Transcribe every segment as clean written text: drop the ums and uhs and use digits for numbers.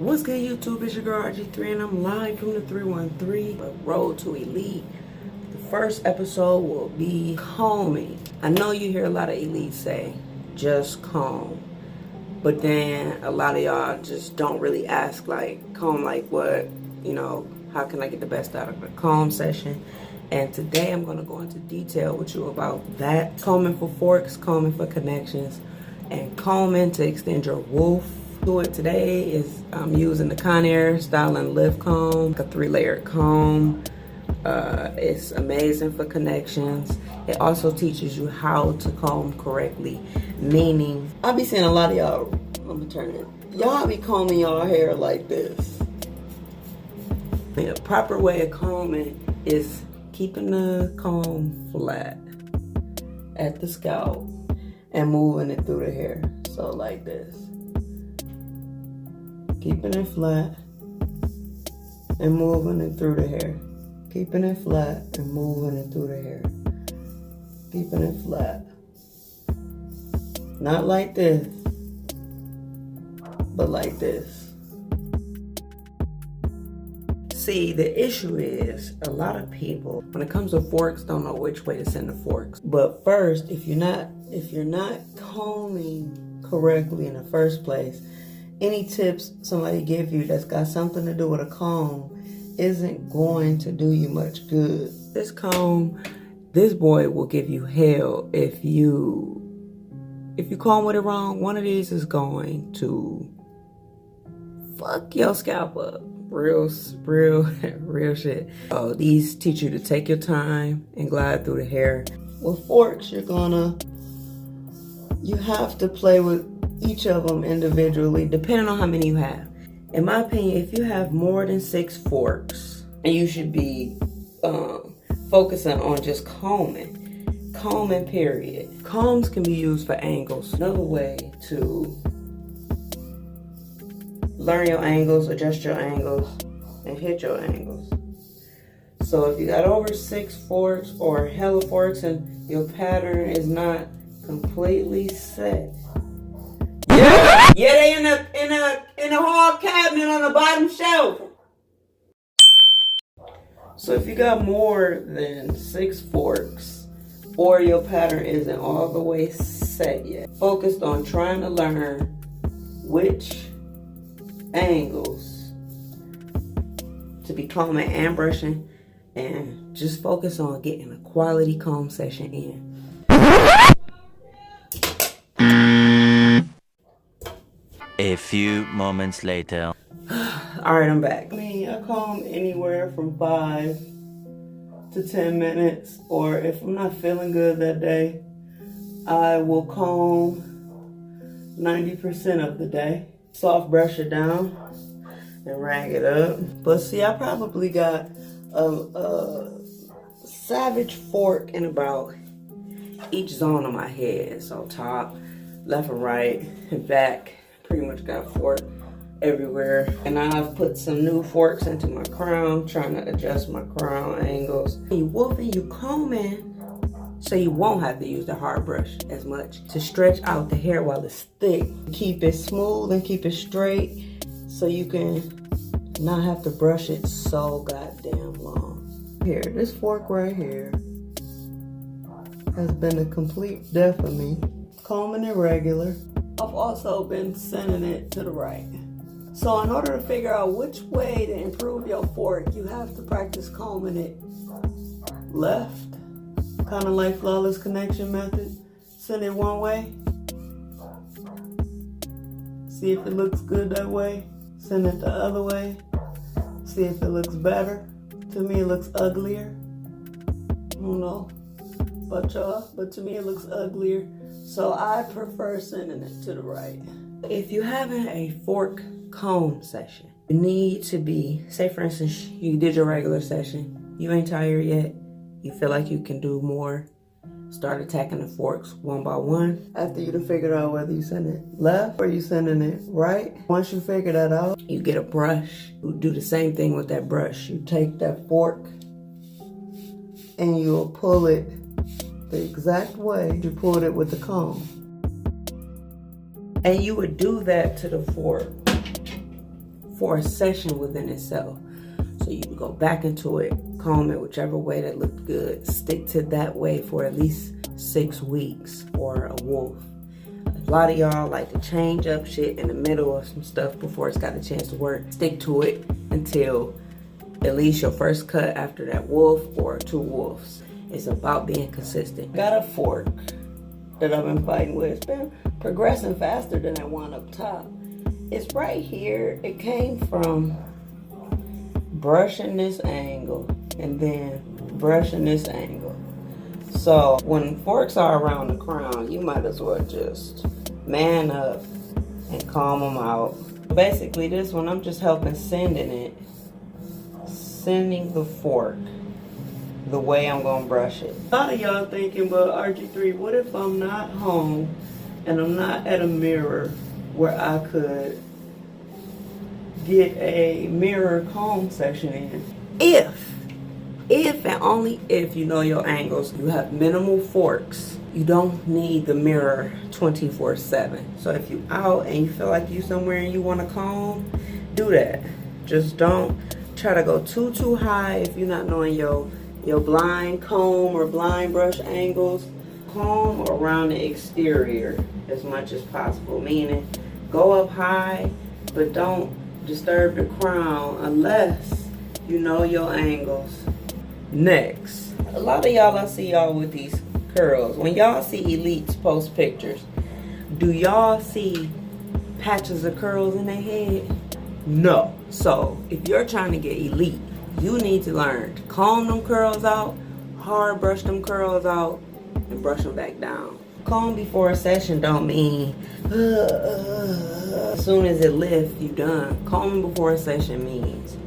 What's good, YouTube? It's your girl RG3 and I'm live from the 313, the Road to Elite. The first episode will be combing. I know you hear a lot of elites say, just comb. But then a lot of y'all just don't really ask, like, comb like what? You know, how can I get the best out of a comb session? And today I'm going to go into detail with you about that. Combing for forks, combing for connections, and combing to extend your woof. Do it today is I'm using the Conair Styling Lift Comb, a 3-layered comb. It's amazing for connections. It also teaches you how to comb correctly, meaning I be seeing a lot of y'all, I'm gonna turn it, y'all be combing y'all hair like this. The proper way of combing is keeping the comb flat at the scalp and moving it through the hair. So like this. Keeping it flat and moving it through the hair. Keeping it flat and moving it through the hair. Keeping it flat. Not like this, but like this. See, the issue is a lot of people, when it comes to forks, don't know which way to send the forks. But first, if you're not combing correctly in the first place, any tips somebody give you that's got something to do with a comb isn't going to do you much good. This comb, this boy will give you hell if you comb with it wrong. One of these is going to fuck your scalp up. Real shit. Oh, these teach you to take your time and glide through the hair. With forks, you have to play with each of them individually, depending on how many you have. In my opinion, if you have more than 6 forks, you should be focusing on just combing. Combing, period. Combs can be used for angles. Another way to learn your angles, adjust your angles, and hit your angles. So if you got over 6 forks or hella forks and your pattern is not completely set, yeah, they in a hard cabinet on the bottom shelf. So if you got more than 6 forks or your pattern isn't all the way set yet, focused on trying to learn which angles to be combing and brushing, and just focus on getting a quality comb session in. A few moments later. Alright, I'm back. I comb anywhere from 5 to 10 minutes, or if I'm not feeling good that day, I will comb 90% of the day. Soft brush it down and rag it up. But see, I probably got a savage fork in about each zone of my head. So top, left and right, and back. Pretty much got a fork everywhere. And I've put some new forks into my crown, trying to adjust my crown angles. You woofing, you combing, so you won't have to use the hard brush as much to stretch out the hair while it's thick. Keep it smooth and keep it straight so you can not have to brush it so goddamn long. Here, this fork right here has been a complete death of me. Combing it regular. I've also been sending it to the right. So in order to figure out which way to improve your fork, you have to practice combing it left, kind of like flawless connection method. Send it one way. See if it looks good that way. Send it the other way. See if it looks better. To me, it looks uglier. I don't know about y'all, but to me, it looks uglier. So I prefer sending it to the right. If you're having a fork comb session, you need to be, say for instance, you did your regular session, you ain't tired yet, you feel like you can do more, start attacking the forks one by one. After you done figured out whether you send it left or you sending it right, once you figure that out, you get a brush. You do the same thing with that brush. You take that fork and you'll pull it the exact way you pulled it with the comb. And you would do that to the fork for a session within itself. So you can go back into it, comb it whichever way that looked good. Stick to that way for at least 6 weeks or a wolf. A lot of y'all like to change up shit in the middle of some stuff before it's got a chance to work. Stick to it until at least your first cut after that wolf or 2 wolves. It's about being consistent. Got a fork that I've been fighting with. It's been progressing faster than that one up top. It's right here. It came from brushing this angle and then brushing this angle. So when forks are around the crown, you might as well just man up and comb them out. Basically this one, I'm just helping sending the fork the way I'm gonna brush it. A lot of y'all thinking, but RG3, what if I'm not home and I'm not at a mirror where I could get a mirror comb session in? If and only if you know your angles, you have minimal forks, you don't need the mirror 24/7. So if you out and you feel like you somewhere and you want to comb, do that. Just don't try to go too high if you're not knowing your blind comb or blind brush angles. Comb around the exterior as much as possible, meaning go up high, but don't disturb the crown unless you know your angles. Next, a lot of y'all, I see y'all with these curls. When y'all see elites post pictures, do y'all see patches of curls in their head? No. So if you're trying to get elite, you need to learn to comb them curls out, hard brush them curls out, and brush them back down. Comb before a session don't mean as soon as it lifts, you done. Combing before a session means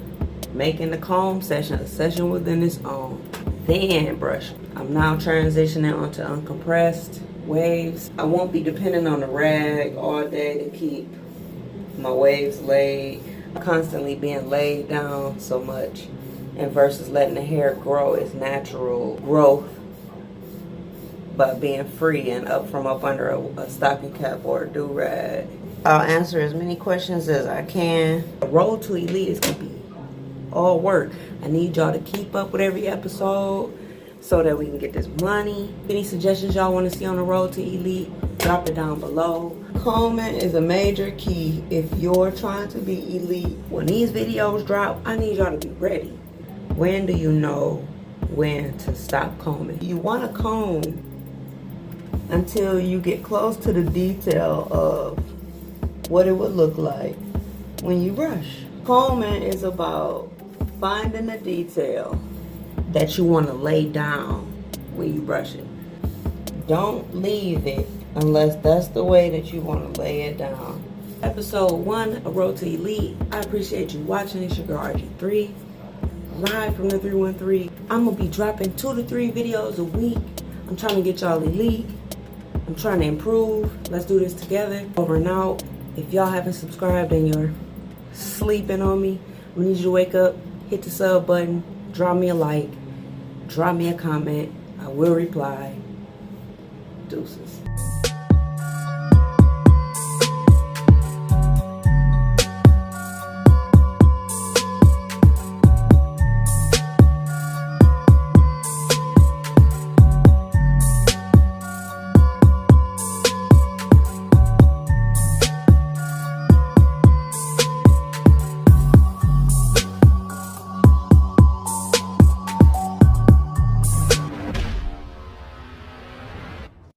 making the comb session a session within its own, then brush. I'm now transitioning onto uncompressed waves. I won't be depending on the rag all day to keep my waves laid, constantly being laid down so much, and versus letting the hair grow its natural growth by being free and up under a stocking cap or a do-rag. I'll answer as many questions as I can. The road to elite is gonna be all work. I need y'all to keep up with every episode so that we can get this money. Any suggestions y'all want to see on the road to elite, drop it down below. Combing is a major key if you're trying to be elite. When these videos drop, I need y'all to be ready. When do you know when to stop combing? You want to comb until you get close to the detail of what it would look like when you brush. Combing is about finding the detail that you want to lay down when you brush it. Don't leave it unless that's the way that you want to lay it down. Episode 1 of Road to Elite. I appreciate you watching. It's your girl RG3, live from the 313. I'm going to be dropping 2 to 3 videos a week. I'm trying to get y'all elite. I'm trying to improve. Let's do this together. Over and out. If y'all haven't subscribed and you're sleeping on me, we need you to wake up, hit the sub button, drop me a like, drop me a comment. I will reply. Deuces.